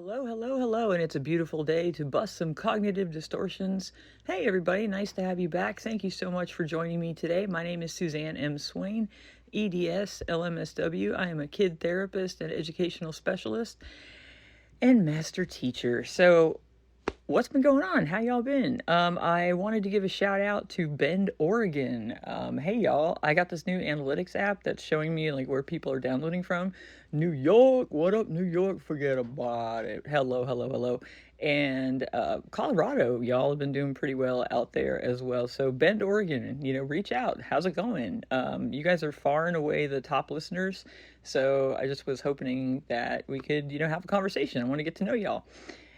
Hello, hello, hello, and it's a beautiful day to bust some cognitive distortions. Hey, everybody, nice to have you back. Thank you so much for joining me today. My name is Suzanne M. Swain, EDS, LMSW. I am a kid therapist and educational specialist and master teacher. So, what's been going on? How y'all been? I wanted to give a shout out to Bend, Oregon. Hey y'all, I got this new analytics app that's showing me like where people are downloading from. New York, what up, New York? Forget about it. Hello, hello, hello. And Colorado, y'all have been doing pretty well out there as well. So Bend, Oregon, reach out. How's it going? You guys are far and away the top listeners. So I just was hoping that we could, have a conversation. I want to get to know y'all.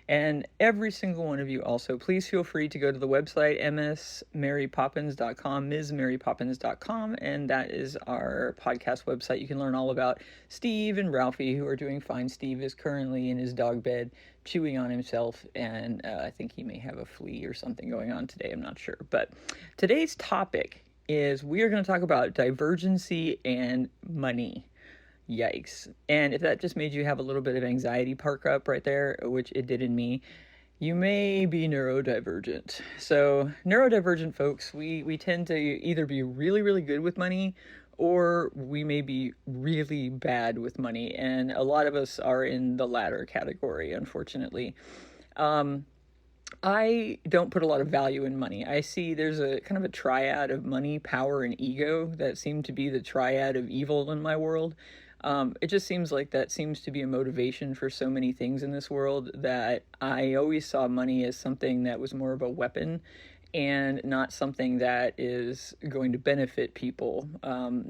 And every single one of you also, please feel free to go to the website, msmarypoppins.com, msmarypoppins.com, and that is our podcast website. You can learn all about Steve and Ralphie, who are doing fine. Steve is currently in his dog bed, chewing on himself, and I think he may have a flea or something going on today. I'm not sure. But today's topic is we are going to talk about divergency and money. Yikes. And if that just made you have a little bit of anxiety perk up right there, which it did in me, you may be neurodivergent. So neurodivergent folks, we tend to either be really, really good with money, or we may be really bad with money. And a lot of us are in the latter category, unfortunately. I don't put a lot of value in money. I see there's a kind of a triad of money, power, and ego that seem to be the triad of evil in my world. It just seems like that seems to be a motivation for so many things in this world that I always saw money as something that was more of a weapon and not something that is going to benefit people.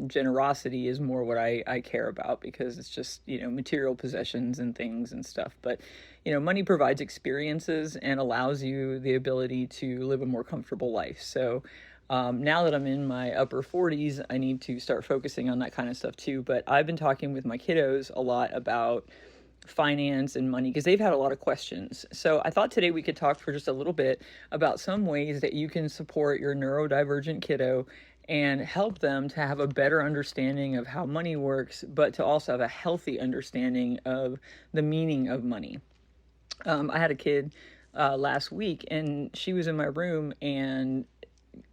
Generosity is more what I care about because it's just, material possessions and things and stuff. But, money provides experiences and allows you the ability to live a more comfortable life. So, now that I'm in my upper 40s, I need to start focusing on that kind of stuff too. But I've been talking with my kiddos a lot about finance and money because they've had a lot of questions. So I thought today we could talk for just a little bit about some ways that you can support your neurodivergent kiddo and help them to have a better understanding of how money works, but to also have a healthy understanding of the meaning of money. I had a kid last week, and she was in my room and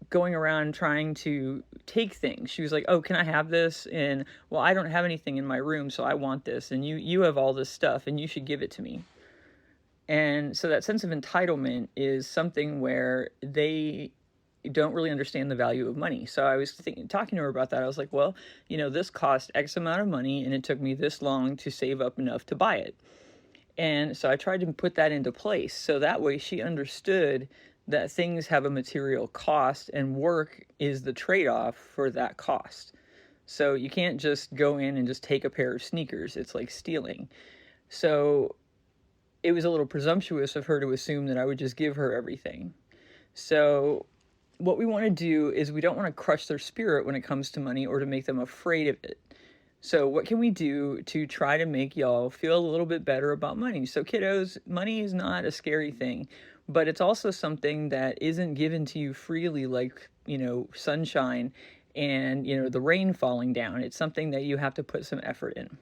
going around trying to take things. She was like, "Oh, can I have this?" And, "Well, I don't have anything in my room, so I want this. And you have all this stuff, and you should give it to me." And so that sense of entitlement is something where they don't really understand the value of money. So I was talking to her about that. I was like, "Well, this cost X amount of money, and it took me this long to save up enough to buy it." And so I tried to put that into place. So that way she understood that things have a material cost and work is the trade-off for that cost. So you can't just go in and just take a pair of sneakers. It's like stealing. So it was a little presumptuous of her to assume that I would just give her everything. So what we want to do is we don't want to crush their spirit when it comes to money or to make them afraid of it. So what can we do to try to make y'all feel a little bit better about money? So kiddos, money is not a scary thing, but it's also something that isn't given to you freely like, sunshine and, the rain falling down. It's something that you have to put some effort in.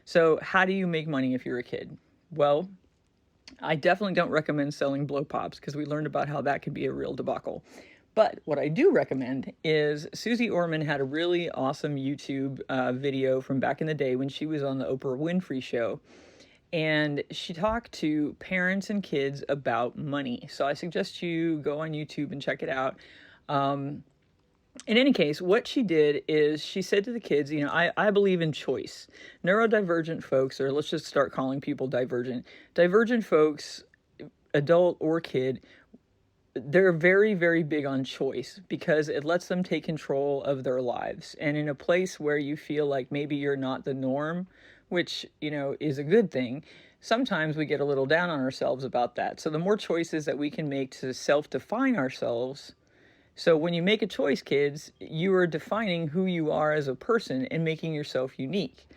So how do you make money if you're a kid? Well, I definitely don't recommend selling blow pops because we learned about how that could be a real debacle. But what I do recommend is Susie Orman had a really awesome YouTube video from back in the day when she was on the Oprah Winfrey Show. And she talked to parents and kids about money. So I suggest you go on YouTube and check it out. In any case, what she did is she said to the kids, I believe in choice. Neurodivergent folks, or let's just start calling people divergent. Divergent folks, adult or kid, they're very, very big on choice because it lets them take control of their lives. And in a place where you feel like maybe you're not the norm, which, is a good thing, sometimes we get a little down on ourselves about that. So the more choices that we can make to self-define ourselves. So when you make a choice, kids, you are defining who you are as a person and making yourself unique.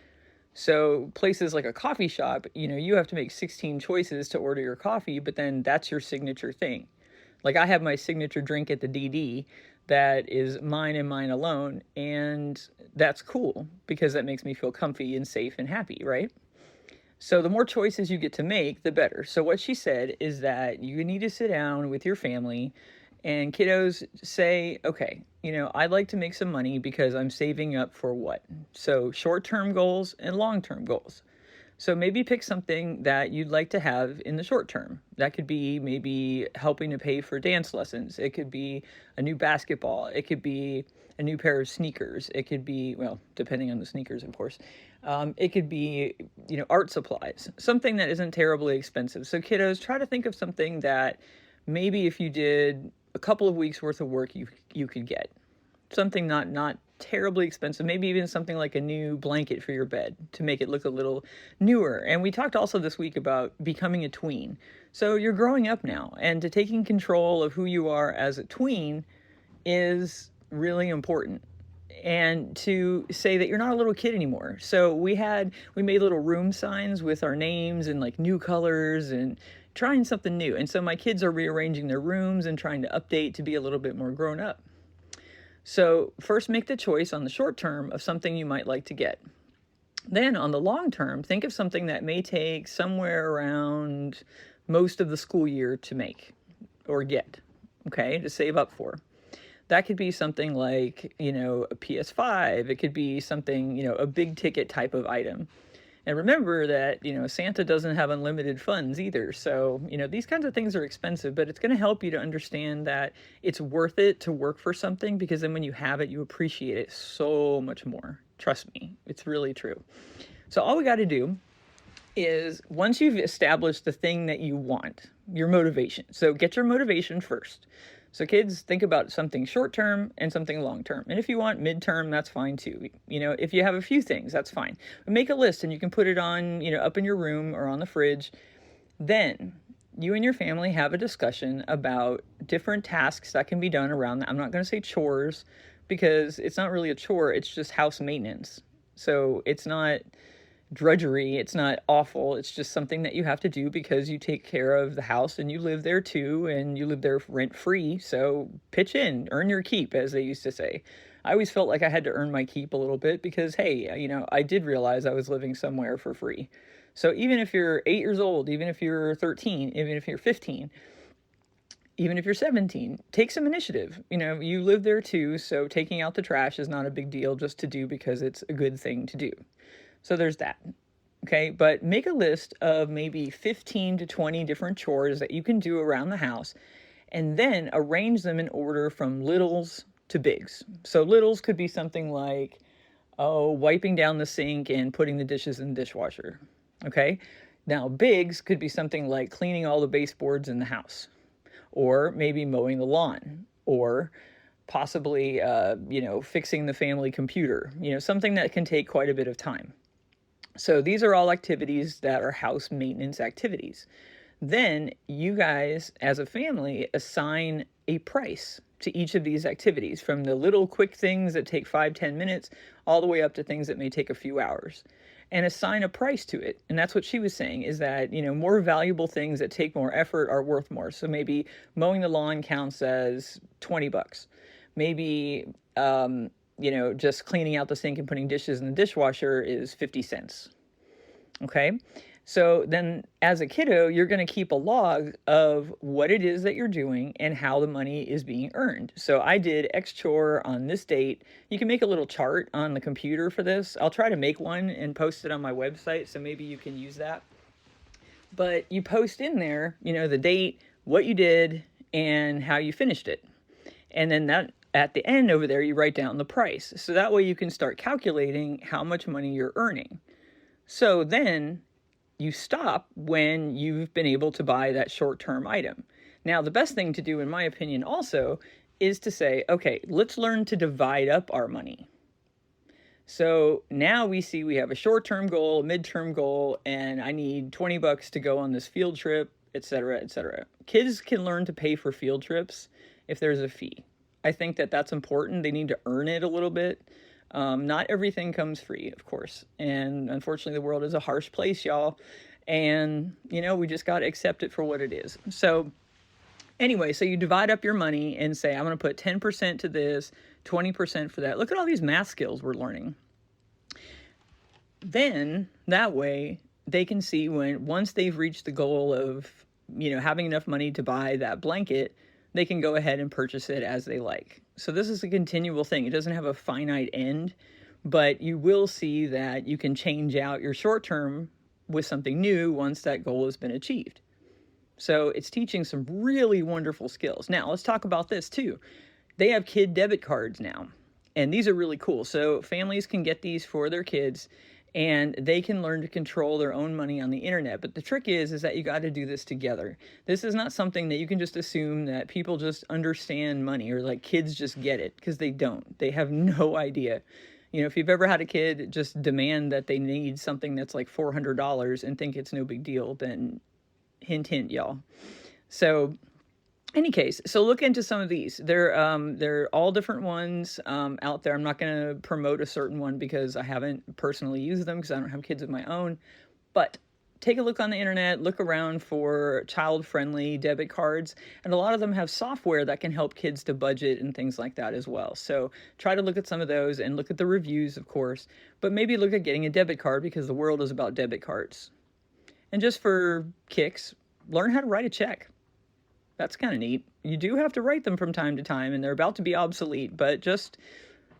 So places like a coffee shop, you have to make 16 choices to order your coffee, but then that's your signature thing. Like I have my signature drink at the DD that is mine and mine alone, and that's cool because that makes me feel comfy and safe and happy, right? So the more choices you get to make, the better. So what she said is that you need to sit down with your family and kiddos say, okay, I'd like to make some money because I'm saving up for what? So short-term goals and long-term goals. So maybe pick something that you'd like to have in the short term. That could be maybe helping to pay for dance lessons. It could be a new basketball. It could be a new pair of sneakers. It could be, well, depending on the sneakers, of course. It could be, art supplies, something that isn't terribly expensive. So kiddos, try to think of something that maybe if you did a couple of weeks worth of work, you could get something not terribly expensive, maybe even something like a new blanket for your bed to make it look a little newer. And we talked also this week about becoming a tween. So you're growing up now, and to taking control of who you are as a tween is really important. And to say that you're not a little kid anymore. So we made little room signs with our names and like new colors and trying something new. And so my kids are rearranging their rooms and trying to update to be a little bit more grown up. So first make the choice on the short term of something you might like to get. Then on the long term, think of something that may take somewhere around most of the school year to make or get, okay, to save up for. That could be something like, a PS5. It could be something, a big ticket type of item. And remember that, Santa doesn't have unlimited funds either. So, these kinds of things are expensive, but it's going to help you to understand that it's worth it to work for something, because then when you have it, you appreciate it so much more. Trust me, it's really true. So all we got to do is, once you've established the thing that you want, your motivation. So get your motivation first. So kids, think about something short-term and something long-term. And if you want mid-term, that's fine too. If you have a few things, that's fine. But make a list and you can put it on, up in your room or on the fridge. Then you and your family have a discussion about different tasks that can be done around that. I'm not going to say chores, because it's not really a chore. It's just house maintenance. So it's not drudgery. It's not awful. It's just something that you have to do because you take care of the house and you live there too, and you live there rent free. So pitch in, earn your keep, as they used to say. I always felt like I had to earn my keep a little bit because, hey, I did realize I was living somewhere for free. So even if you're 8 years old, even if you're 13, even if you're 15, even if you're 17, take some initiative. You live there too, so taking out the trash is not a big deal just to do because it's a good thing to do. So there's that. Okay, but make a list of maybe 15 to 20 different chores that you can do around the house, and then arrange them in order from littles to bigs. So littles could be something like, wiping down the sink and putting the dishes in the dishwasher. Okay, now bigs could be something like cleaning all the baseboards in the house, or maybe mowing the lawn, or possibly, fixing the family computer, something that can take quite a bit of time. So these are all activities that are house maintenance activities. Then you guys, as a family, assign a price to each of these activities, from the little quick things that take 5-10 minutes all the way up to things that may take a few hours, and assign a price to it. And that's what she was saying, is that, more valuable things that take more effort are worth more. So maybe mowing the lawn counts as $20. Maybe, just cleaning out the sink and putting dishes in the dishwasher is 50 cents. Okay. So then as a kiddo, you're going to keep a log of what it is that you're doing and how the money is being earned. So I did X chore on this date. You can make a little chart on the computer for this. I'll try to make one and post it on my website, so maybe you can use that. But you post in there, the date, what you did, and how you finished it. And then that, at the end over there, you write down the price. So that way you can start calculating how much money you're earning. So then you stop when you've been able to buy that short-term item. Now, the best thing to do, in my opinion, also, is to say, okay, let's learn to divide up our money. So now we see we have a short-term goal, a mid-term goal, and I need $20 to go on this field trip, etc., etc. Kids can learn to pay for field trips if there's a fee. I think that that's important. They need to earn it a little bit. Not everything comes free, of course. And unfortunately, the world is a harsh place, y'all. And, we just got to accept it for what it is. So anyway, so you divide up your money and say, I'm going to put 10% to this, 20% for that. Look at all these math skills we're learning. Then that way, they can see once they've reached the goal of, having enough money to buy that blanket, they can go ahead and purchase it as they like. So this is a continual thing. It doesn't have a finite end, but you will see that you can change out your short term with something new once that goal has been achieved. So it's teaching some really wonderful skills. Now, let's talk about this too. They have kid debit cards now, and these are really cool. So families can get these for their kids, and they can learn to control their own money on the internet. But the trick is that you got to do this together. This is not something that you can just assume that people just understand money, or like kids just get it, because they don't. They have no idea. If you've ever had a kid just demand that they need something that's like $400 and think it's no big deal, then hint, hint, y'all. So any case, so look into some of these. They're all different ones out there. I'm not going to promote a certain one because I haven't personally used them because I don't have kids of my own. But take a look on the internet, look around for child-friendly debit cards, and a lot of them have software that can help kids to budget and things like that as well. So try to look at some of those and look at the reviews, of course, but maybe look at getting a debit card because the world is about debit cards. And just for kicks, learn how to write a check. That's kind of neat. You do have to write them from time to time, and they're about to be obsolete, but just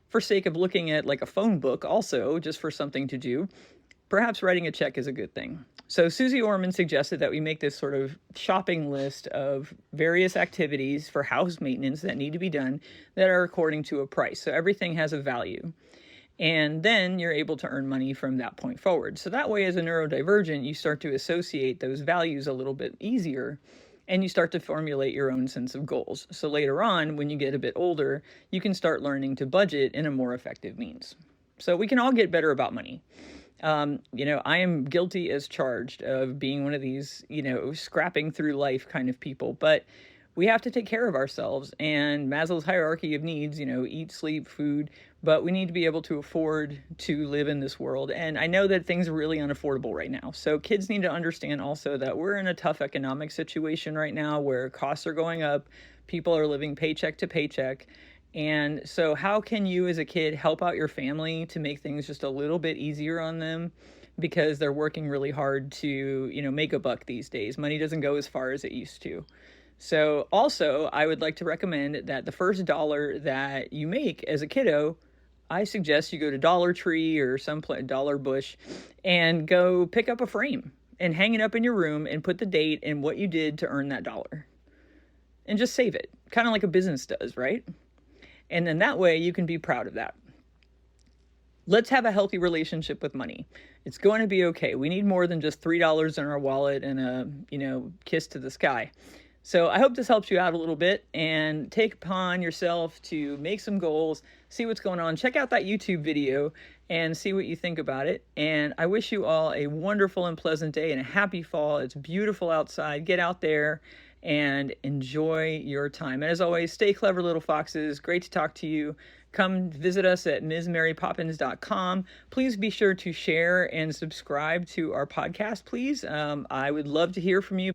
for sake of looking at like a phone book also, just for something to do, perhaps writing a check is a good thing. So Susie Orman suggested that we make this sort of shopping list of various activities for house maintenance that need to be done that are according to a price. So everything has a value. And then you're able to earn money from that point forward. So that way, as a neurodivergent, you start to associate those values a little bit easier, and you start to formulate your own sense of goals. So later on, when you get a bit older, you can start learning to budget in a more effective means. So we can all get better about money. I am guilty as charged of being one of these, scrapping through life kind of people, but we have to take care of ourselves, and Maslow's hierarchy of needs, eat, sleep, food, but we need to be able to afford to live in this world. And I know that things are really unaffordable right now. So kids need to understand also that we're in a tough economic situation right now where costs are going up, people are living paycheck to paycheck. And so how can you as a kid help out your family to make things just a little bit easier on them? Because they're working really hard to, make a buck these days. Money doesn't go as far as it used to. So also, I would like to recommend that the first dollar that you make as a kiddo, I suggest you go to Dollar Tree or some Dollar Bush and go pick up a frame and hang it up in your room and put the date and what you did to earn that dollar. And just save it, kind of like a business does, right? And then that way you can be proud of that. Let's have a healthy relationship with money. It's going to be okay. We need more than just $3 in our wallet and a, kiss to the sky. So I hope this helps you out a little bit, and take upon yourself to make some goals, see what's going on. Check out that YouTube video and see what you think about it. And I wish you all a wonderful and pleasant day and a happy fall. It's beautiful outside. Get out there and enjoy your time. And as always, stay clever, little foxes. Great to talk to you. Come visit us at MsMaryPoppins.com. Please be sure to share and subscribe to our podcast, please. I would love to hear from you.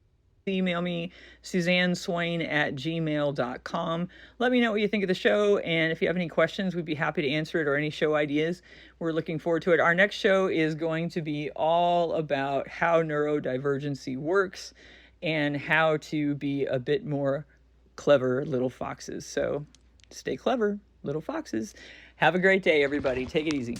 Email me, SuzanneSwain@gmail.com. Let me know what you think of the show, and if you have any questions, we'd be happy to answer it, or any show ideas. We're looking forward to it. Our next show is going to be all about how neurodivergency works and how to be a bit more clever little foxes. So stay clever, little foxes. Have a great day, everybody. Take it easy.